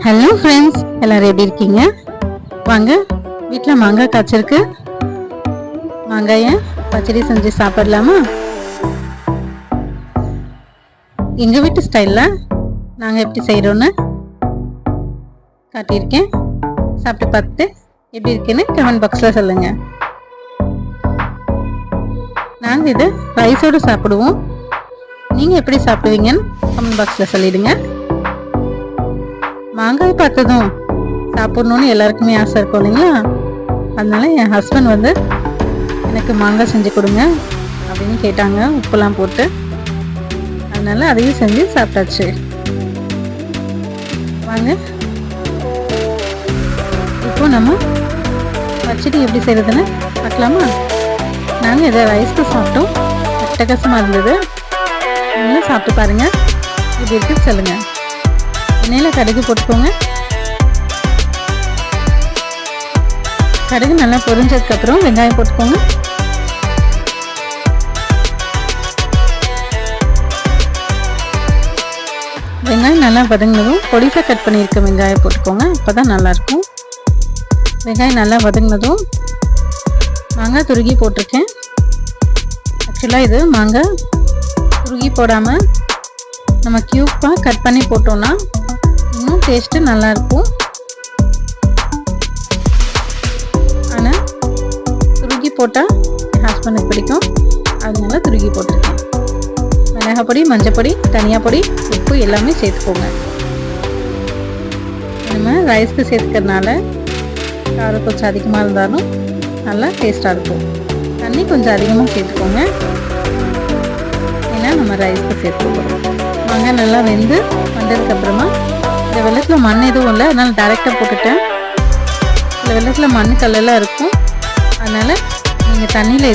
Hello friends, எல்லாரும் எப்படி இருக்கீங்க? வாங்க, வீட்டில் மாங்காய் காய்ச்சிருக்கு. மாங்காயை பச்சடி செஞ்சு சாப்பிடலாமா? எங்கள் வீட்டு ஸ்டைலில் நாங்கள் எப்படி செய்கிறோன்னு காட்டியிருக்கேன். சாப்பிட்டு பார்த்துட்டு எப்படி இருக்குன்னு கமெண்ட் பாக்ஸில் சொல்லுங்கள். நாங்கள் இதை ரைஸோடு சாப்பிடுவோம். நீங்கள் எப்படி சாப்பிடுவீங்கன்னு கமெண்ட் பாக்ஸில் சொல்லிடுங்க. மாங்காய் பார்த்ததும் சாப்பிட்ணுன்னு எல்லாருக்குமே ஆசை இருக்கும் இல்லைங்களா? அதனால என் ஹஸ்பண்ட் எனக்கு மாங்காய் செஞ்சு கொடுங்க அப்படின்னு கேட்டாங்க, உப்புலாம் போட்டு. அதனால அதையும் செஞ்சு சாப்பிட்டாச்சு. வாங்க, இப்போ நம்ம பச்சடி எப்படி செய்யறதுன்னு பார்க்கலாமா? நாங்கள் இதை ரைஸ்க்கு சாப்பிட்டோம், அட்டகாசமாக இருந்தது. நீங்களும் சாப்பிட்டு பாருங்க, இப்படி இருக்குன்னு சொல்லுங்க. எண்ணெயில் கடுகு போட்டுக்கோங்க. கடுகு நல்லா பொரிஞ்சதுக்கப்புறம் வெங்காயம் போட்டுக்கோங்க. வெங்காயம் நல்லா வதங்கினதும் பொடிசாக கட் பண்ணியிருக்க வெங்காயம் போட்டுக்கோங்க. அப்போ தான் நல்லாயிருக்கும். வெங்காயம் நல்லா வதங்கினதும் மாங்காய் துருகி போட்டிருக்கேன். ஆக்சுவலாக இது மாங்காய் துருகி போடாமல் நம்ம க்யூப்பாக கட் பண்ணி போட்டோம்னா இன்னும் டேஸ்ட்டு நல்லாயிருக்கும். ஆனால் துருகி போட்டால் என் ஹஸ்பண்டுக்கு பிடிக்கும், அதனால துருகி போட்டிருக்கேன். மிளகாப்பொடி, மஞ்சப்பொடி, தனியா பொடி, உப்பு எல்லாமே சேர்த்துக்கோங்க. நம்ம ரைஸ்க்கு சேர்த்துக்கிறதுனால காரம் கொஞ்சம் அதிகமாக இருந்தாலும் நல்லா டேஸ்ட்டாக இருக்கும். தண்ணி கொஞ்சம் அதிகமாக சேர்த்துக்கோங்க, ஏன்னா நம்ம ரைஸ்க்கு சேர்த்துக்கோங்க. மாங்காய் நல்லா வெந்து வந்ததுக்கப்புறமா இந்த வெள்ளத்தில் மண் எதுவும் இல்லை, அதனால் டைரெக்டாக போட்டுட்டேன். இந்த வெள்ளத்தில் மண் கல்லெல்லாம் இருக்கும், அதனால் நீங்கள் தண்ணியில்